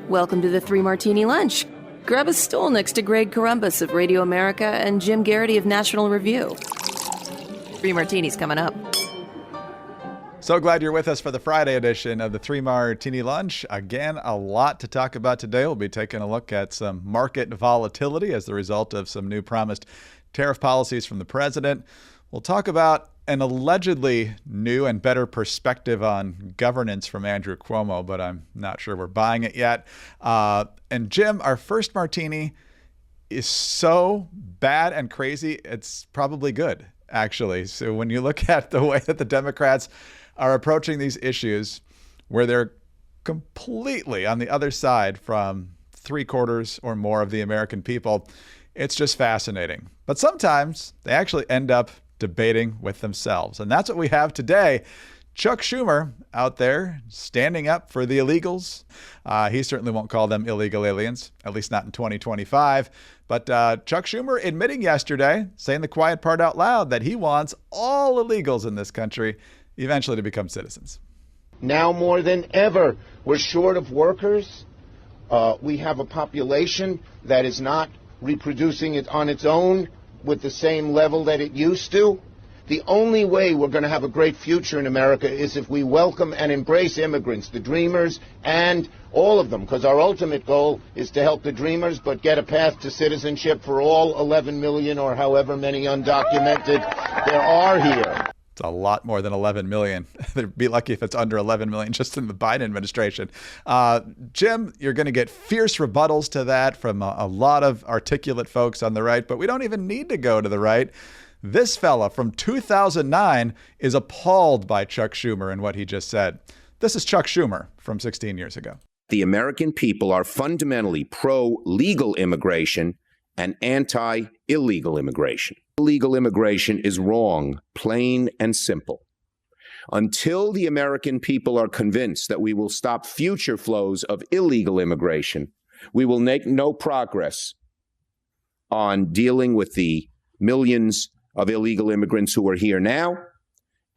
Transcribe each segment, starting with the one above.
Welcome to the Three Martini Lunch. Grab a stool next to Greg Columbus of Radio America and Jim Garrity of National Review. Three Martinis coming up. So glad you're with us for the Friday edition of the Three Martini Lunch. Again, a lot to talk about today. We'll be taking a look at some market volatility as the result of some new promised tariff policies from the president. We'll talk about an allegedly new and better perspective on governance from Andrew Cuomo, but I'm not sure we're buying it yet. And Jim, our first martini is so bad and crazy, it's probably good, actually. So when you look at the way that the Democrats are approaching these issues, where they're completely on the other side from 3/4 or more of the American people, it's just fascinating. But sometimes they actually end up debating with themselves. And that's what we have today. Chuck Schumer out there standing up for the illegals. He certainly won't call them illegal aliens, at least not in 2025. But Chuck Schumer admitting yesterday, saying the quiet part out loud, that he wants all illegals in this country eventually to become citizens. Now more than ever, we're short of workers. We have a population that is not reproducing it on its own with the same level that it used to. The only way we're going to have a great future in America is if we welcome and embrace immigrants, the dreamers, and all of them, because our ultimate goal is to help the dreamers, but get a path to citizenship for all 11 million or however many undocumented there are here. It's a lot more than 11 million. They'd be lucky if it's under 11 million just in the Biden administration. Jim, you're going to get fierce rebuttals to that from a lot of articulate folks on the right, but we don't even need to go to the right. This fella from 2009 is appalled by Chuck Schumer and what he just said. This is Chuck Schumer from 16 years ago. The American people are fundamentally pro-legal immigration and anti-illegal immigration. Illegal immigration is wrong, plain and simple. Until the American people are convinced that we will stop future flows of illegal immigration, we will make no progress on dealing with the millions of illegal immigrants who are here now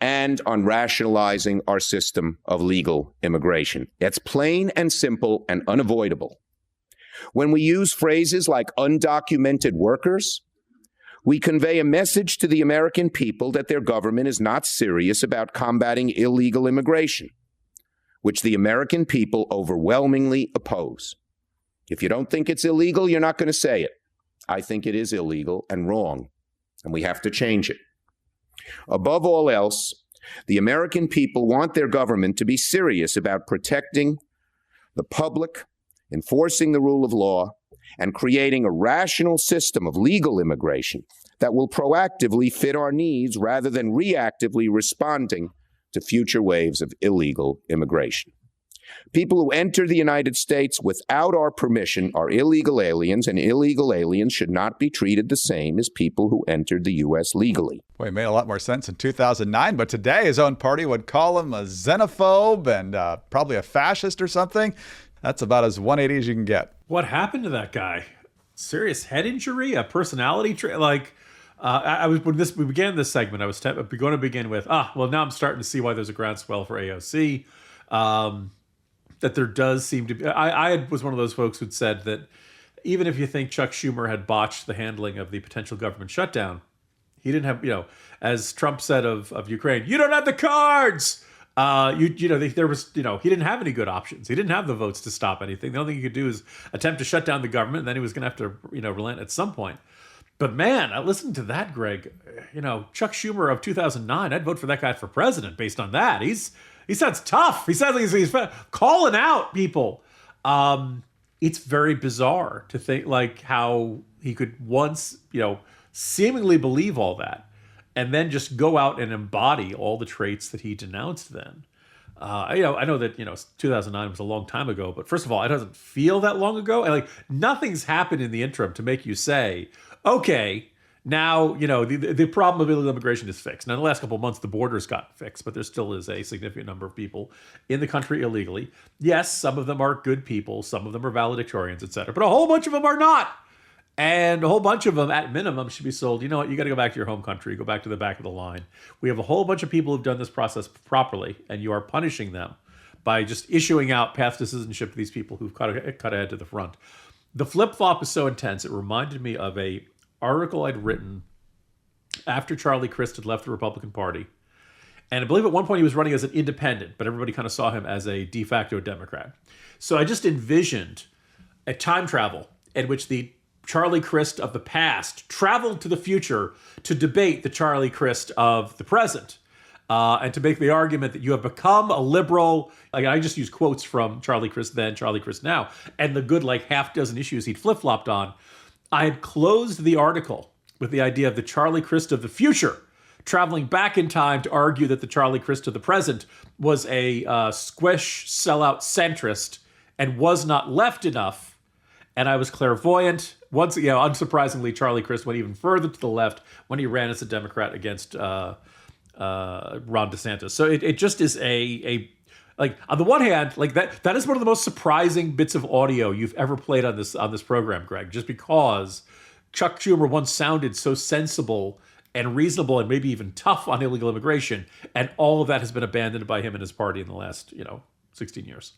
and on rationalizing our system of legal immigration. It's plain and simple and unavoidable. When we use phrases like undocumented workers, we convey a message to the American people that their government is not serious about combating illegal immigration, which the American people overwhelmingly oppose. If you don't think it's illegal, you're not going to say it. I think it is illegal and wrong, and we have to change it. Above all else, the American people want their government to be serious about protecting the public, enforcing the rule of law, and creating a rational system of legal immigration that will proactively fit our needs rather than reactively responding to future waves of illegal immigration. People who enter the United States without our permission are illegal aliens, and illegal aliens should not be treated the same as people who entered the U.S. legally. Boy, it made a lot more sense in 2009, but today his own party would call him a xenophobe and probably a fascist or something. That's about as 180 as you can get. What happened to that guy? Serious head injury? A personality trait? When we began this segment, I was going to begin with, now I'm starting to see why there's a groundswell for AOC. That there does seem to be. I was one of those folks who'd said that even if you think Chuck Schumer had botched the handling of the potential government shutdown, he didn't have, as Trump said of Ukraine, you don't have the cards. He didn't have any good options. He didn't have the votes to stop anything. The only thing he could do is attempt to shut down the government, and then he was going to have to, relent at some point. But man, I listened to that, Greg. Chuck Schumer of 2009, I'd vote for that guy for president based on that. He sounds tough. He sounds like he's calling out people. It's very bizarre to think like how he could once, seemingly believe all that, and then just go out and embody all the traits that he denounced then. I know that, 2009 was a long time ago, but first of all, it doesn't feel that long ago. And nothing's happened in the interim to make you say, okay, now, the problem of illegal immigration is fixed. Now, in the last couple of months, the borders got fixed, but there still is a significant number of people in the country illegally. Yes, some of them are good people. Some of them are valedictorians, et cetera, but a whole bunch of them are not. And a whole bunch of them, at minimum, should be sold. You know what? You got to go back to your home country. Go back to the back of the line. We have a whole bunch of people who've done this process properly, and you are punishing them by just issuing out paths to citizenship to these people who've cut ahead to the front. The flip-flop is so intense, it reminded me of a article I'd written after Charlie Crist had left the Republican Party. And I believe at one point he was running as an independent, but everybody kind of saw him as a de facto Democrat. So I just envisioned a time travel in which the Charlie Crist of the past traveled to the future to debate the Charlie Crist of the present. And to make the argument that you have become a liberal. Like, I just use quotes from Charlie Crist then, Charlie Crist now, and the good half dozen issues he'd flip-flopped on. I had closed the article with the idea of the Charlie Crist of the future traveling back in time to argue that the Charlie Crist of the present was a squish, sellout centrist and was not left enough. And I was clairvoyant. Once, unsurprisingly, Charlie Crist went even further to the left when he ran as a Democrat against Ron DeSantis. So it just is on the one hand, that is one of the most surprising bits of audio you've ever played on this program, Greg, just because Chuck Schumer once sounded so sensible and reasonable and maybe even tough on illegal immigration, and all of that has been abandoned by him and his party in the last 16 years.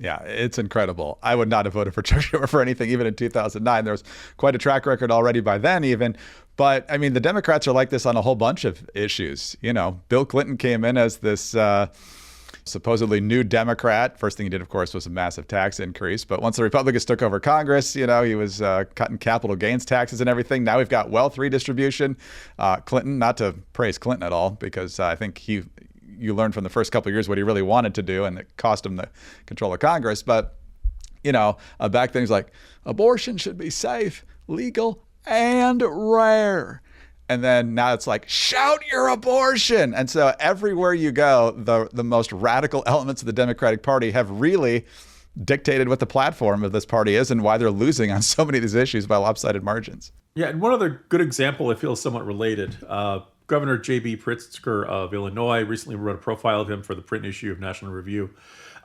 Yeah, it's incredible. I would not have voted for Chuck Schumer for anything, even in 2009. There was quite a track record already by then, even. But I mean, the Democrats are like this on a whole bunch of issues. Bill Clinton came in as this supposedly new Democrat. First thing he did, of course, was a massive tax increase. But once the Republicans took over Congress, he was cutting capital gains taxes and everything. Now we've got wealth redistribution. Clinton, not to praise Clinton at all, because I think you learned from the first couple of years what he really wanted to do, and it cost him the control of Congress. But, back things like abortion should be safe, legal, and rare. And then now it's like, shout your abortion. And so everywhere you go, the most radical elements of the Democratic Party have really dictated what the platform of this party is and why they're losing on so many of these issues by lopsided margins. Yeah, and one other good example I feel is somewhat related. Governor J.B. Pritzker of Illinois recently wrote a profile of him for the print issue of National Review.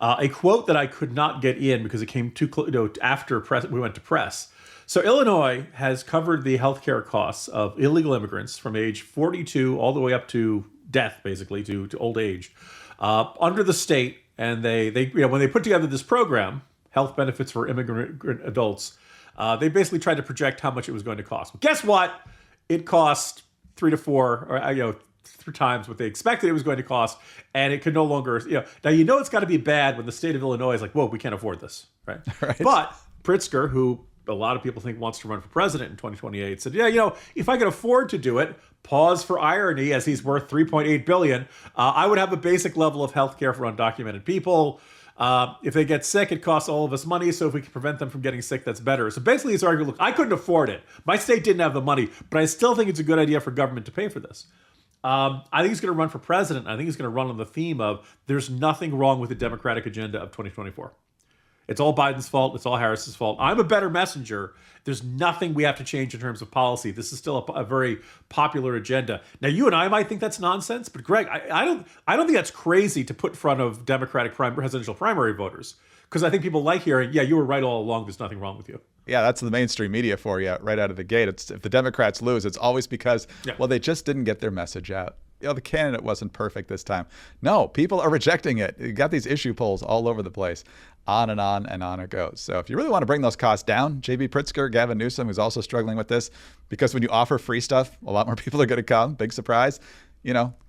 A quote that I could not get in because it came too close after we went to press. So Illinois has covered the healthcare costs of illegal immigrants from age 42 all the way up to death, basically, to old age, under the state. And they when they put together this program, Health Benefits for Immigrant Adults, they basically tried to project how much it was going to cost. But guess what? It cost 3 to 4, or 3 times what they expected it was going to cost, and it could no longer. Now it's got to be bad when the state of Illinois is like, whoa, we can't afford this, right? Right. But Pritzker, who a lot of people think wants to run for president in 2028, said, if I could afford to do it, pause for irony, as he's worth $3.8 billion, I would have a basic level of health care for undocumented people. If they get sick, it costs all of us money. So if we can prevent them from getting sick, that's better. So basically, he's arguing, look, I couldn't afford it. My state didn't have the money, but I still think it's a good idea for government to pay for this. I think he's going to run for president. I think he's going to run on the theme of there's nothing wrong with the Democratic agenda of 2024. It's all Biden's fault. It's all Harris's fault. I'm a better messenger. There's nothing we have to change in terms of policy. This is still a very popular agenda. Now, you and I might think that's nonsense, but Greg, I don't think that's crazy to put in front of Democratic presidential primary voters, because I think people like hearing, you were right all along. There's nothing wrong with you. Yeah, that's the mainstream media for you right out of the gate. If the Democrats lose, it's always because, they just didn't get their message out. The candidate wasn't perfect this time. No, people are rejecting it. You got these issue polls all over the place. On and on and on it goes. So if you really want to bring those costs down, J.B. Pritzker, Gavin Newsom, who's also struggling with this, because when you offer free stuff, a lot more people are going to come. Big surprise.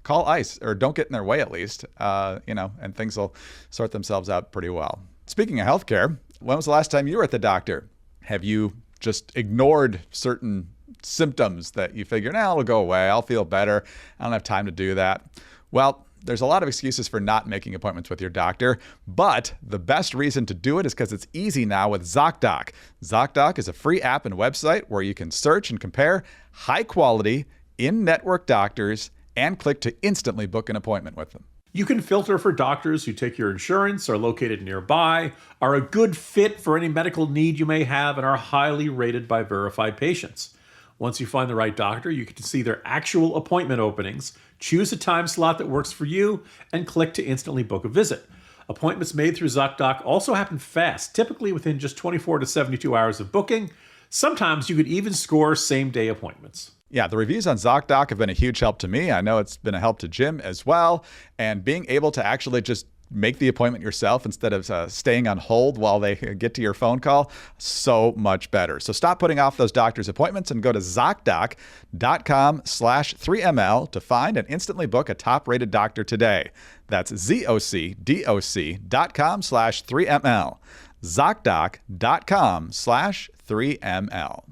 Call ICE, or don't get in their way at least, and things will sort themselves out pretty well. Speaking of healthcare, when was the last time you were at the doctor? Have you just ignored certain symptoms that you figure, it'll go away, I'll feel better, I don't have time to do that? Well, there's a lot of excuses for not making appointments with your doctor, but the best reason to do it is because it's easy now with ZocDoc. ZocDoc is a free app and website where you can search and compare high-quality, in-network doctors and click to instantly book an appointment with them. You can filter for doctors who take your insurance, are located nearby, are a good fit for any medical need you may have, and are highly rated by verified patients. Once you find the right doctor, you get to see their actual appointment openings, choose a time slot that works for you, and click to instantly book a visit. Appointments made through ZocDoc also happen fast, typically within just 24 to 72 hours of booking. Sometimes you could even score same-day appointments. Yeah, the reviews on ZocDoc have been a huge help to me. I know it's been a help to Jim as well. And being able to actually just make the appointment yourself instead of staying on hold while they get to your phone call, so much better. So stop putting off those doctor's appointments and go to ZocDoc.com/3ML to find and instantly book a top-rated doctor today. That's ZocDoc.com/3ML. ZocDoc.com/3ML.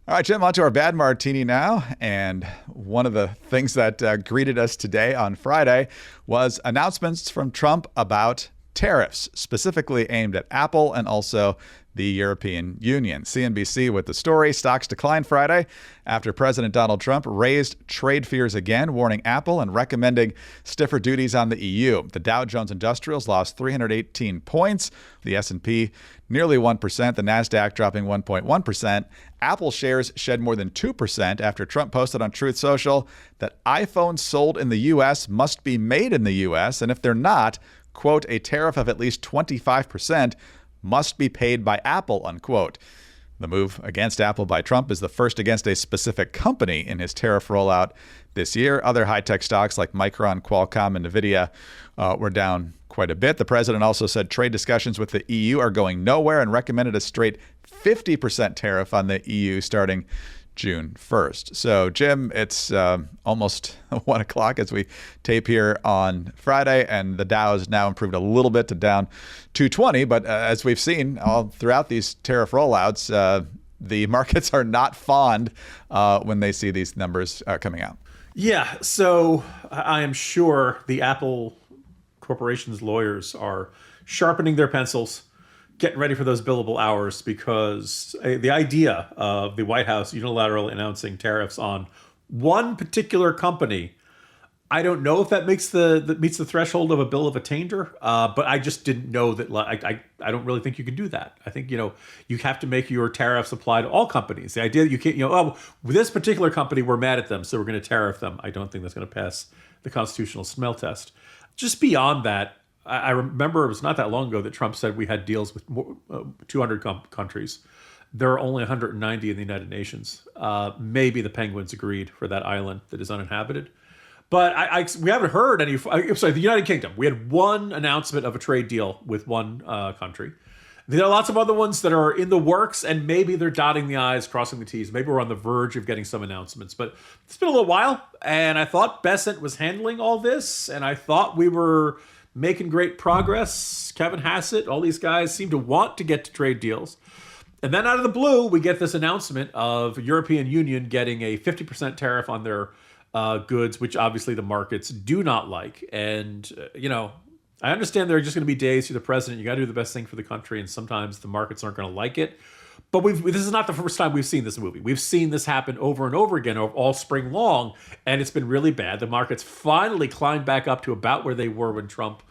All right, Jim, on to our bad martini now. And one of the things that greeted us today on Friday was announcements from Trump about tariffs, specifically aimed at Apple and also the European Union. CNBC with the story. Stocks declined Friday after President Donald Trump raised trade fears again, warning Apple and recommending stiffer duties on the EU. The Dow Jones Industrials lost 318 points. The S&P nearly 1%. The Nasdaq dropping 1.1%. Apple shares shed more than 2% after Trump posted on Truth Social that iPhones sold in the U.S. must be made in the U.S. And if they're not, quote, a tariff of at least 25% must be paid by Apple, unquote. The move against Apple by Trump is the first against a specific company in his tariff rollout this year. Other high-tech stocks like Micron, Qualcomm, and NVIDIA were down quite a bit. The president also said trade discussions with the EU are going nowhere and recommended a straight 50% tariff on the EU starting June 1st. So, Jim, it's almost 1 o'clock as we tape here on Friday, and the Dow has now improved a little bit to down 220. But as we've seen all throughout these tariff rollouts, the markets are not fond when they see these numbers coming out. Yeah, so I am sure the Apple Corporation's lawyers are sharpening their pencils, getting ready for those billable hours, because the idea of the White House unilaterally announcing tariffs on one particular company, I don't know if that meets the threshold of a bill of attainder, but I just didn't know that. I don't really think you can do that. I think, you have to make your tariffs apply to all companies. The idea that you can't, with this particular company, we're mad at them, so we're going to tariff them. I don't think that's going to pass the constitutional smell test. Just beyond that, I remember it was not that long ago that Trump said we had deals with 200 countries. There are only 190 in the United Nations. Maybe the Penguins agreed for that island that is uninhabited. But we haven't heard any. I'm sorry, the United Kingdom. We had one announcement of a trade deal with one country. There are lots of other ones that are in the works, and maybe they're dotting the I's, crossing the T's. Maybe we're on the verge of getting some announcements. But it's been a little while, and I thought Bessent was handling all this, and I thought we were making great progress. Kevin Hassett, all these guys seem to want to get to trade deals. And then out of the blue, we get this announcement of European Union getting a 50% tariff on their goods, which obviously the markets do not like. And, I understand there are just going to be days you're the president, you got to do the best thing for the country, and sometimes the markets aren't going to like it. But this is not the first time we've seen this movie. We've seen this happen over and over again all spring long, and it's been really bad. The markets finally climbed back up to about where they were when Trump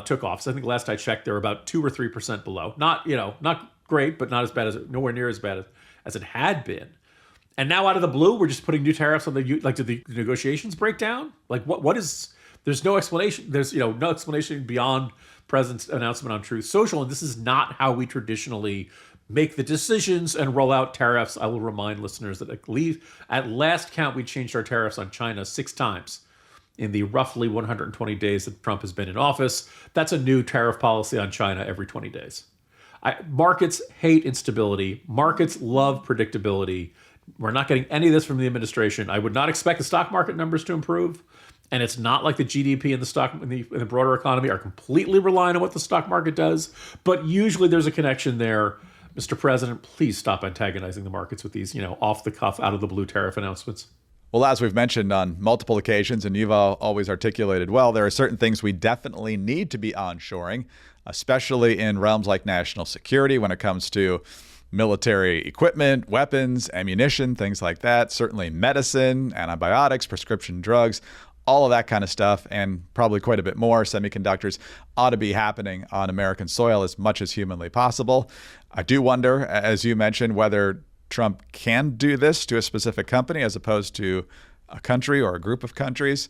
took off. So I think last I checked, they were about 2 or 3% below. Not great, but not as bad nowhere near as bad as it had been. And now out of the blue, we're just putting new tariffs on did the negotiations break down? What is? There's no explanation. There's no explanation beyond President's announcement on Truth Social, and this is not how we traditionally make the decisions and roll out tariffs. I will remind listeners that at last count, we changed our tariffs on China 6 times in the roughly 120 days that Trump has been in office. That's a new tariff policy on China every 20 days. Markets hate instability. Markets love predictability. We're not getting any of this from the administration. I would not expect the stock market numbers to improve. And it's not like the GDP and the broader economy are completely reliant on what the stock market does. But usually there's a connection there. Mr. President, please stop antagonizing the markets with these, off the cuff, out of the blue tariff announcements. Well, as we've mentioned on multiple occasions, and you've always articulated well, there are certain things we definitely need to be onshoring, especially in realms like national security when it comes to military equipment, weapons, ammunition, things like that. Certainly medicine, antibiotics, prescription drugs, all of that kind of stuff, and probably quite a bit more. Semiconductors ought to be happening on American soil as much as humanly possible. I do wonder, as you mentioned, whether Trump can do this to a specific company as opposed to a country or a group of countries.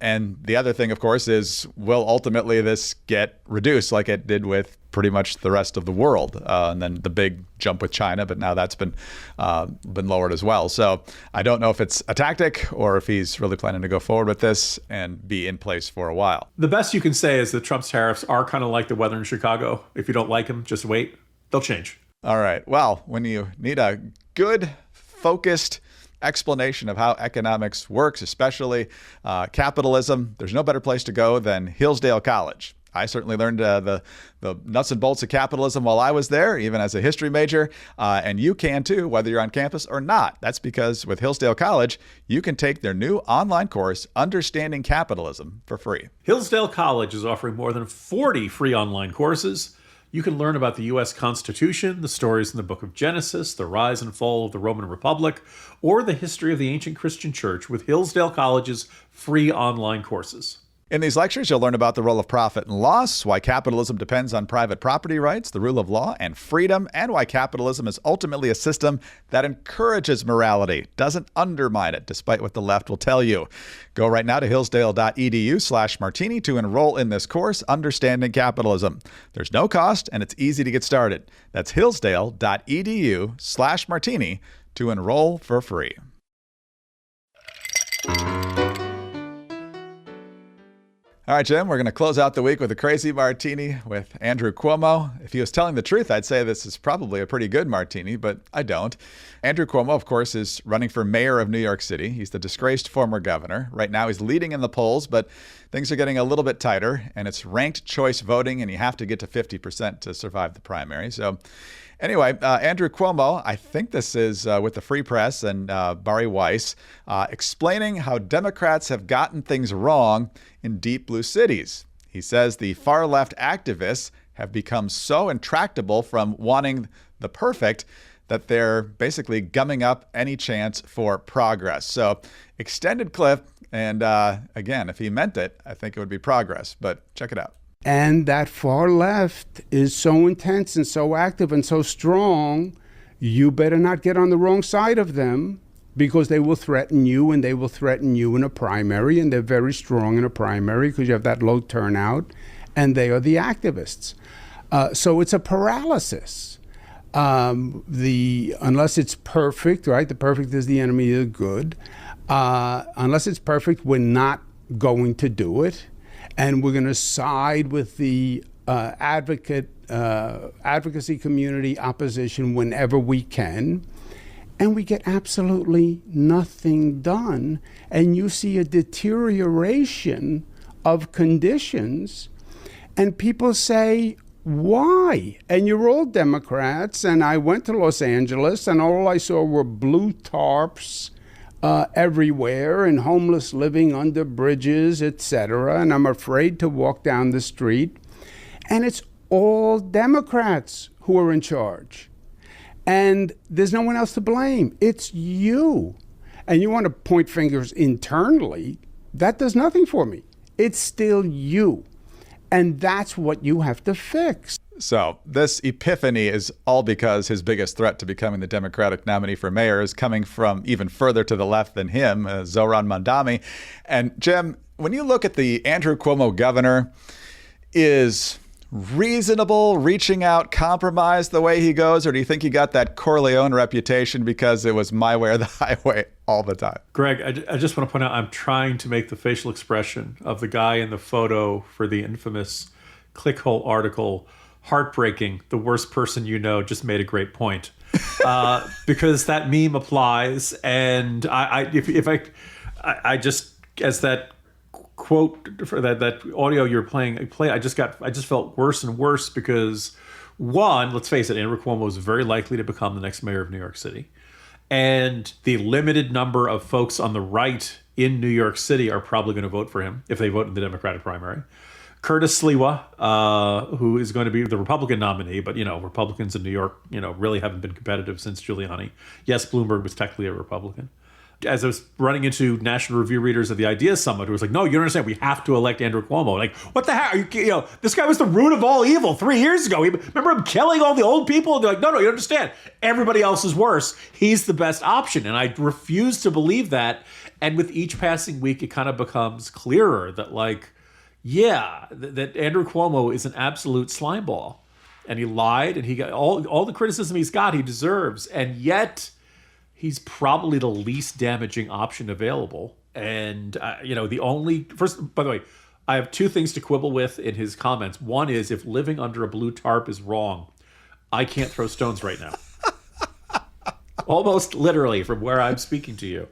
And the other thing, of course, is will ultimately this get reduced like it did with pretty much the rest of the world. And then the big jump with China, but now that's been lowered as well. So I don't know if it's a tactic or if he's really planning to go forward with this and be in place for a while. The best you can say is that Trump's tariffs are kind of like the weather in Chicago. If you don't like them, just wait. They'll change. All right. Well, when you need a good, focused explanation of how economics works, especially capitalism, there's no better place to go than Hillsdale College. I certainly learned the nuts and bolts of capitalism while I was there, even as a history major. And you can too, whether you're on campus or not. That's because with Hillsdale College, you can take their new online course, Understanding Capitalism, for free. Hillsdale College is offering more than 40 free online courses. You can learn about the U.S. Constitution, the stories in the book of Genesis, the rise and fall of the Roman Republic, or the history of the ancient Christian church with Hillsdale College's free online courses. In these lectures, you'll learn about the role of profit and loss, why capitalism depends on private property rights, the rule of law, and freedom, and why capitalism is ultimately a system that encourages morality, doesn't undermine it, despite what the left will tell you. Go right now to hillsdale.edu/martini to enroll in this course, Understanding Capitalism. There's no cost, and it's easy to get started. That's hillsdale.edu/martini to enroll for free. All right, Jim, we're going to close out the week with a crazy martini with Andrew Cuomo. If he was telling the truth, I'd say this is probably a pretty good martini, but I don't. Andrew Cuomo, of course, is running for mayor of New York City. He's the disgraced former governor. Right now, he's leading in the polls, but things are getting a little bit tighter, and it's ranked choice voting, and you have to get to 50% to survive the primary. So anyway, Andrew Cuomo, I think this is with the Free Press and Bari Weiss, explaining how Democrats have gotten things wrong in deep blue cities. He says the far left activists have become so intractable from wanting the perfect that they're basically gumming up any chance for progress. So extended clip. And again, if he meant it, I think it would be progress. But check it out. And that far left is so intense and so active and so strong, you better not get on the wrong side of them, because they will threaten you, and they will threaten you in a primary, and they're very strong in a primary because you have that low turnout, and they are the activists. So it's a paralysis. Unless it's perfect, right? The perfect is the enemy of the good. Unless it's perfect, we're not going to do it. And we're going to side with the advocacy community opposition whenever we can. And we get absolutely nothing done. And you see a deterioration of conditions. And people say, why? And you're all Democrats. And I went to Los Angeles, and all I saw were blue tarps everywhere, and homeless living under bridges, etc. And I'm afraid to walk down the street. And it's all Democrats who are in charge. And there's no one else to blame. It's you. And you want to point fingers internally, that does nothing for me. It's still you. And that's what you have to fix. So this epiphany is all because his biggest threat to becoming the Democratic nominee for mayor is coming from even further to the left than him, Zohran Mamdani. And Jim, when you look at the Andrew Cuomo governor, is reasonable, reaching out, compromise the way he goes, or do you think he got that Corleone reputation because it was my way or the highway all the time? Greg, I just want to point out, I'm trying to make the facial expression of the guy in the photo for the infamous clickhole article, heartbreaking, the worst person you know, just made a great point. Because that meme applies, and I just, as that quote for that audio you're playing, I just felt worse and worse because, one, let's face it, Andrew Cuomo is very likely to become the next mayor of New York City. And the limited number of folks on the right in New York City are probably going to vote for him if they vote in the Democratic primary. Curtis Sliwa, who is going to be the Republican nominee, but, Republicans in New York, really haven't been competitive since Giuliani. Yes, Bloomberg was technically a Republican. As I was running into National Review readers of the Ideas Summit, who was like, no, you don't understand. We have to elect Andrew Cuomo. Like, what the heck? Are you this guy was the root of all evil 3 years ago. Remember him killing all the old people? And they're like, no, you don't understand. Everybody else is worse. He's the best option. And I refuse to believe that. And with each passing week, it kind of becomes clearer that, that Andrew Cuomo is an absolute slimeball. and he lied, and he got all the criticism he deserves, and yet he's probably the least damaging option available. And by the way, I have two things to quibble with in his comments. One is, if living under a blue tarp is wrong, I can't throw stones right now. Almost literally from where I'm speaking to you.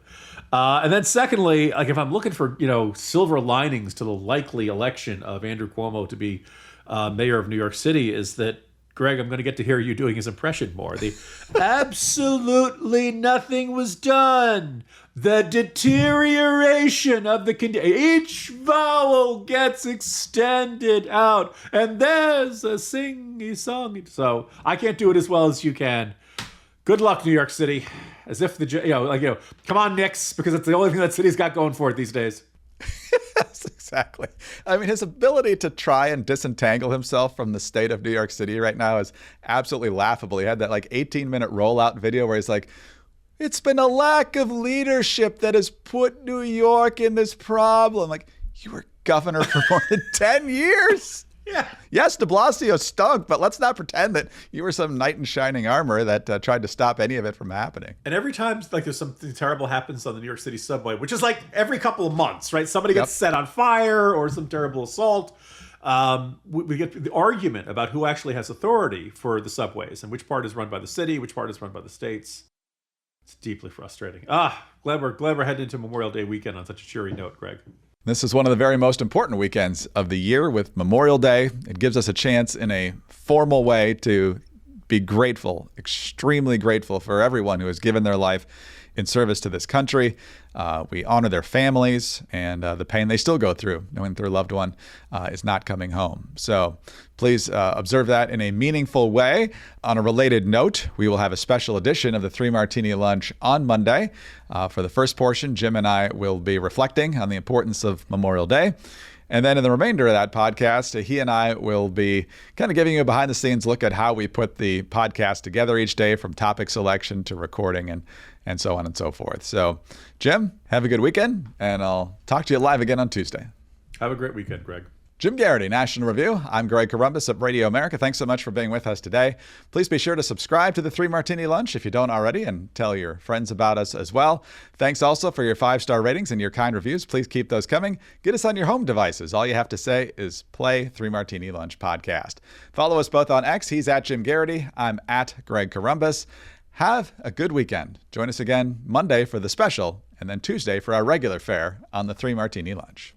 And then secondly, like, if I'm looking for, silver linings to the likely election of Andrew Cuomo to be mayor of New York City, is that, Greg, I'm going to get to hear you doing his impression more. The absolutely nothing was done. The deterioration of the condition. Each vowel gets extended out, and there's a sing-song. So I can't do it as well as you can. Good luck, New York City. As if come on, Knicks, because it's the only thing that city's got going for it these days. Yes, exactly. I mean, his ability to try and disentangle himself from the state of New York City right now is absolutely laughable. He had that 18-minute rollout video where he's like, it's been a lack of leadership that has put New York in this problem. Like, you were governor for more than 10 years. Yeah. Yes, de Blasio stunk, but let's not pretend that you were some knight in shining armor that tried to stop any of it from happening. And every time there's something terrible happens on the New York City subway, which is like every couple of months, right? Somebody gets set on fire or some terrible assault. We get the argument about who actually has authority for the subways and which part is run by the city, which part is run by the states. It's deeply frustrating. Glad we're heading into Memorial Day weekend on such a cheery note, Greg. This is one of the very most important weekends of the year with Memorial Day. It gives us a chance in a formal way to be grateful, extremely grateful for everyone who has given their life in service to this country. We honor their families and the pain they still go through knowing their loved one is not coming home. So please observe that in a meaningful way. On a related note, we will have a special edition of the Three Martini Lunch on Monday. For the first portion, Jim and I will be reflecting on the importance of Memorial Day. And then in the remainder of that podcast, he and I will be kind of giving you a behind the scenes look at how we put the podcast together each day, from topic selection to recording and so on and so forth. So, Jim, have a good weekend, and I'll talk to you live again on Tuesday. Have a great weekend, Greg. Jim Garrity, National Review. I'm Greg Corombos of Radio America. Thanks so much for being with us today. Please be sure to subscribe to the Three Martini Lunch if you don't already, and tell your friends about us as well. Thanks also for your 5-star ratings and your kind reviews. Please keep those coming. Get us on your home devices. All you have to say is play Three Martini Lunch podcast. Follow us both on X. He's at Jim Garrity. I'm at Greg Corombos. Have a good weekend. Join us again Monday for the special, and then Tuesday for our regular fare on the Three Martini Lunch.